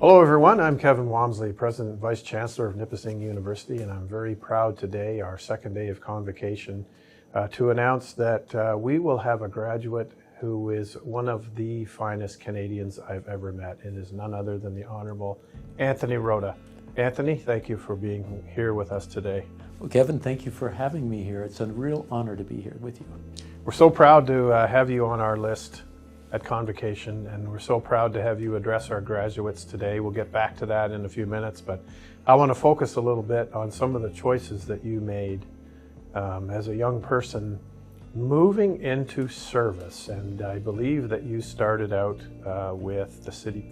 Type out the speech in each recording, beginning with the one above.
Hello everyone, I'm Kevin Walmsley, President and Vice Chancellor of Nipissing University, and I'm very proud today, our second day of convocation, to announce that we will have a graduate who is one of the finest Canadians I've ever met. It is none other than the Honourable Anthony Rota. Anthony, thank you for being here with us today. Well, Kevin, thank you for having me here. It's a real honor to be here with you. We're so proud to have you on our list at convocation, and we're so proud to have you address our graduates today. We'll get back to that in a few minutes, but I want to focus a little bit on some of the choices that you made as a young person moving into service. And I believe that you started out with the city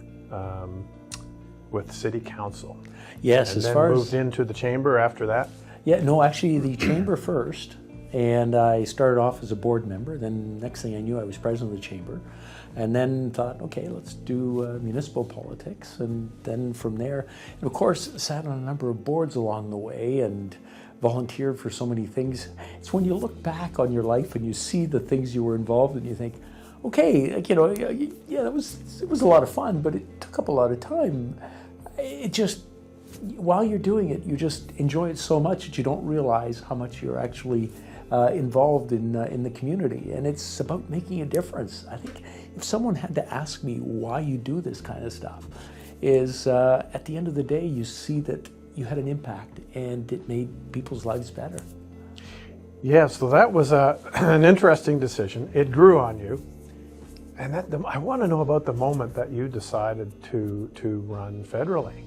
council. Yes, and then moved into the chamber after that. Yeah, no, actually the chamber first, and I started off as a board member. Then next thing I knew, I was president of the chamber, and then thought, okay, let's do municipal politics. And then from there, and of course, sat on a number of boards along the way and volunteered for so many things. It's when you look back on your life and you see the things you were involved in, you think, okay, like, yeah, it was a lot of fun, but it took up a lot of time. It just, while you're doing it, you just enjoy it so much that you don't realize how much you're actually involved in the community. And it's about making a difference. I think if someone had to ask me why you do this kind of stuff, is at the end of the day, you see that you had an impact and it made people's lives better. Yeah, so that was an interesting decision. It grew on you. And I want to know about the moment that you decided to run federally,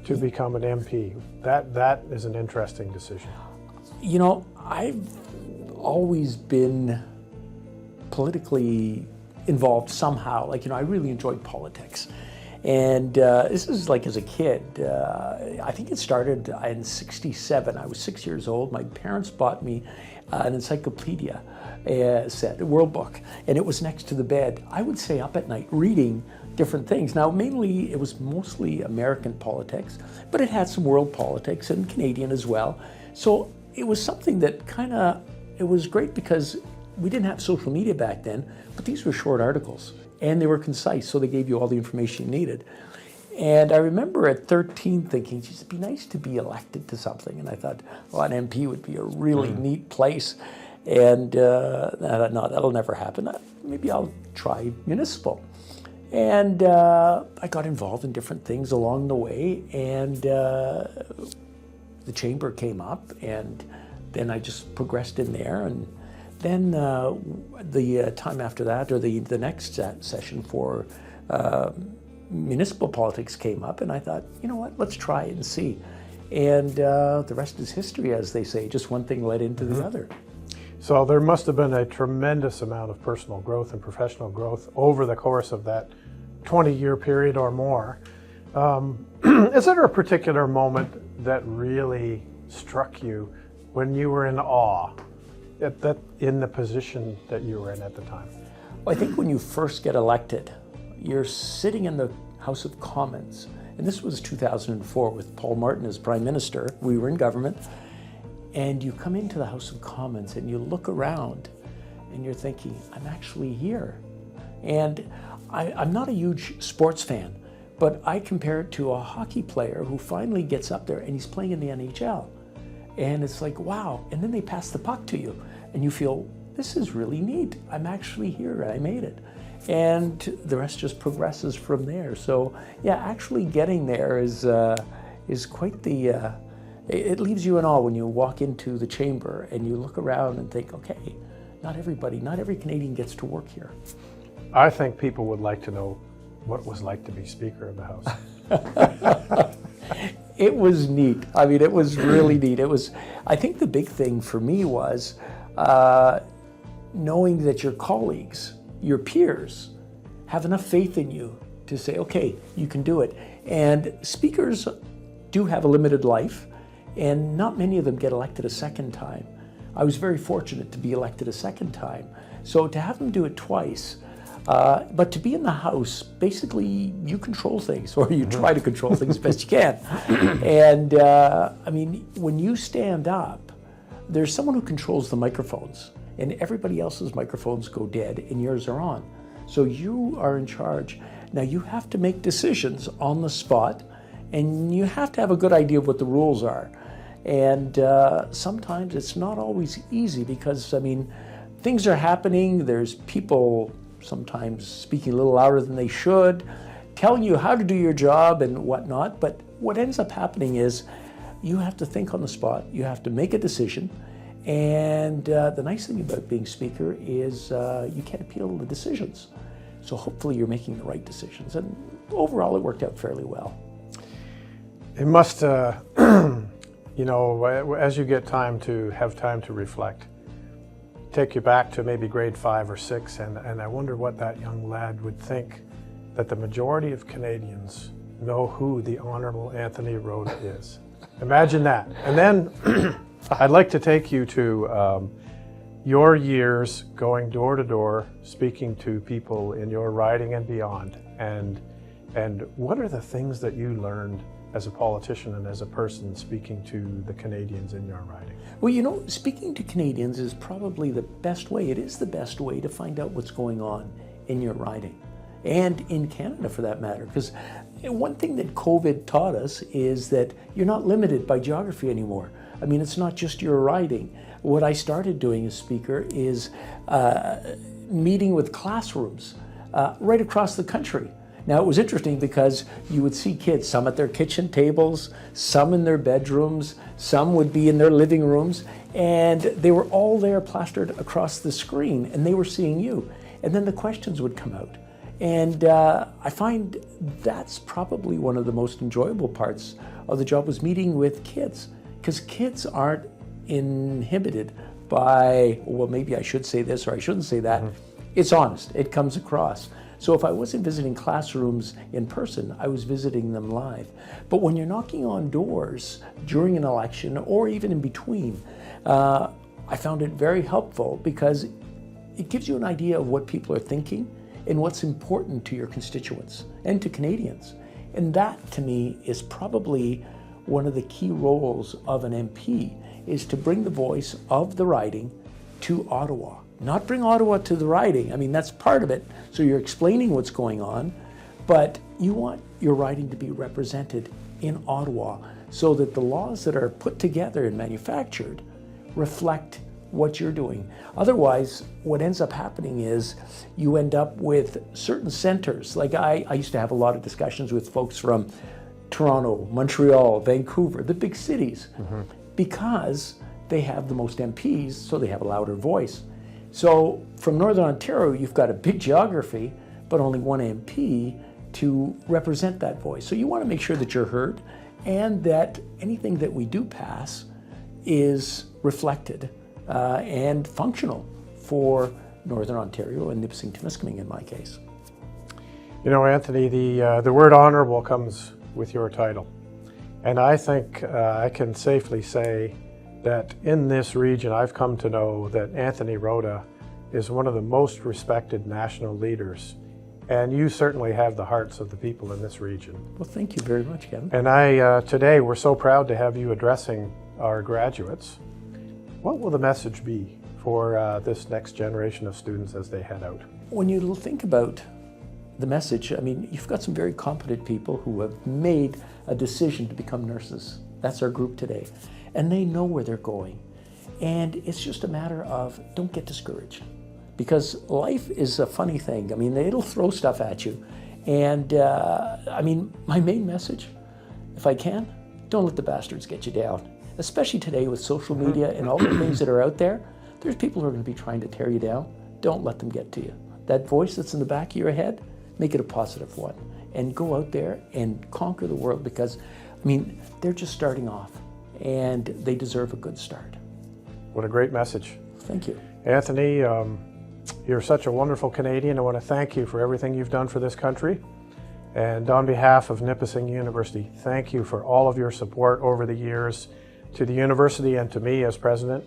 to become an MP. That is an interesting decision. You know, I've always been politically involved somehow. Like, I really enjoyed politics. And this is like as a kid. I think it started in '67. I was 6 years old. My parents bought me an encyclopedia set, a World Book, and it was next to the bed. I would stay up at night reading different things. Now, mainly, it was mostly American politics, but it had some world politics and Canadian as well. So it was something that it was great because we didn't have social media back then, but these were short articles and they were concise, so they gave you all the information you needed. And I remember at 13 thinking, geez, it'd be nice to be elected to something. And I thought, well, an MP would be a really neat place. And I thought, no, that'll never happen. Maybe I'll try municipal. And I got involved in different things along the way. And the chamber came up, and then I just progressed in there. And then the time after that, or the next session for municipal politics came up, and I thought, you know what, let's try it and see. And the rest is history, as they say. Just one thing led into the other. So there must have been a tremendous amount of personal growth and professional growth over the course of that 20-year period or more. Is there a particular moment that really struck you when you were in awe in the position that you were in at the time? Well, I think when you first get elected, you're sitting in the House of Commons, and this was 2004 with Paul Martin as Prime Minister. We were in government, and you come into the House of Commons and you look around and you're thinking, I'm actually here. And I'm not a huge sports fan, but I compare it to a hockey player who finally gets up there and he's playing in the NHL. And it's like, wow. And then they pass the puck to you and you feel, this is really neat. I'm actually here, I made it. And the rest just progresses from there. So yeah, actually getting there is quite the, it leaves you in awe when you walk into the chamber and you look around and think, okay, not every Canadian gets to work here. I think people would like to know what it was like to be Speaker of the House. It was neat. I mean, it was really neat. I think the big thing for me was knowing that your colleagues, your peers, have enough faith in you to say, okay, you can do it. And speakers do have a limited life, and not many of them get elected a second time. I was very fortunate to be elected a second time. So to have them do it twice, but to be in the House, basically you control things, or you try to control things as best you can. And I mean, when you stand up, there's someone who controls the microphones, and everybody else's microphones go dead and yours are on. So you are in charge. Now you have to make decisions on the spot, and you have to have a good idea of what the rules are. And sometimes it's not always easy because, I mean, things are happening. There's people sometimes speaking a little louder than they should, telling you how to do your job and whatnot. But what ends up happening is you have to think on the spot. You have to make a decision. And the nice thing about being speaker is you can't appeal the decisions. So hopefully you're making the right decisions. And overall, it worked out fairly well. It must, you know, as you get time to have time to reflect, take you back to maybe grade 5 or 6, and I wonder what that young lad would think that the majority of Canadians know who the Honourable Anthony Rota is. Imagine that. And then I'd like to take you to your years going door to door, speaking to people in your riding and beyond, and what are the things that you learned as a politician and as a person speaking to the Canadians in your riding? Well, you know, speaking to Canadians is probably the best way. It is the best way to find out what's going on in your riding and in Canada for that matter. Because one thing that COVID taught us is that you're not limited by geography anymore. I mean, it's not just your riding. What I started doing as speaker is meeting with classrooms right across the country. Now, it was interesting because you would see kids, some at their kitchen tables, some in their bedrooms, some would be in their living rooms, and they were all there plastered across the screen, and they were seeing you. And then the questions would come out. And I find that's probably one of the most enjoyable parts of the job, was meeting with kids, because kids aren't inhibited by, well, maybe I should say this or I shouldn't say that. It's honest, it comes across. So if I wasn't visiting classrooms in person, I was visiting them live. But when you're knocking on doors during an election or even in between, I found it very helpful because it gives you an idea of what people are thinking and what's important to your constituents and to Canadians. And that, to me, is probably one of the key roles of an MP, is to bring the voice of the riding to Ottawa. Not bring Ottawa to the riding. I mean, that's part of it. So you're explaining what's going on, but you want your riding to be represented in Ottawa so that the laws that are put together and manufactured reflect what you're doing. Otherwise, what ends up happening is you end up with certain centers. Like I used to have a lot of discussions with folks from Toronto, Montreal, Vancouver, the big cities, because they have the most MPs, so they have a louder voice. So from Northern Ontario, you've got a big geography, but only one MP to represent that voice. So you want to make sure that you're heard and that anything that we do pass is reflected and functional for Northern Ontario and Nipissing-Timiskaming in my case. You know, Anthony, the word honourable comes with your title. And I think I can safely say that in this region, I've come to know that Anthony Rota is one of the most respected national leaders. And you certainly have the hearts of the people in this region. Well, thank you very much, Kevin. And today, we're so proud to have you addressing our graduates. What will the message be for this next generation of students as they head out? When you think about the message, I mean, you've got some very competent people who have made a decision to become nurses. That's our group today. And they know where they're going. And it's just a matter of don't get discouraged. Because life is a funny thing. I mean, it'll throw stuff at you. And I mean, my main message, if I can, don't let the bastards get you down. Especially today with social media and all the things that are out there, there's people who are going to be trying to tear you down. Don't let them get to you. That voice that's in the back of your head, make it a positive one. And go out there and conquer the world because, I mean, they're just starting off. And they deserve a good start. What a great message. Thank you. Anthony, you're such a wonderful Canadian. I want to thank you for everything you've done for this country. And on behalf of Nipissing University, thank you for all of your support over the years to the university and to me as president.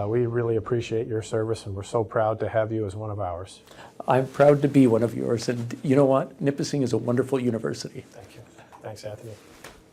We really appreciate your service, and we're so proud to have you as one of ours. I'm proud to be one of yours. And you know what? Nipissing is a wonderful university. Thank you. Thanks, Anthony.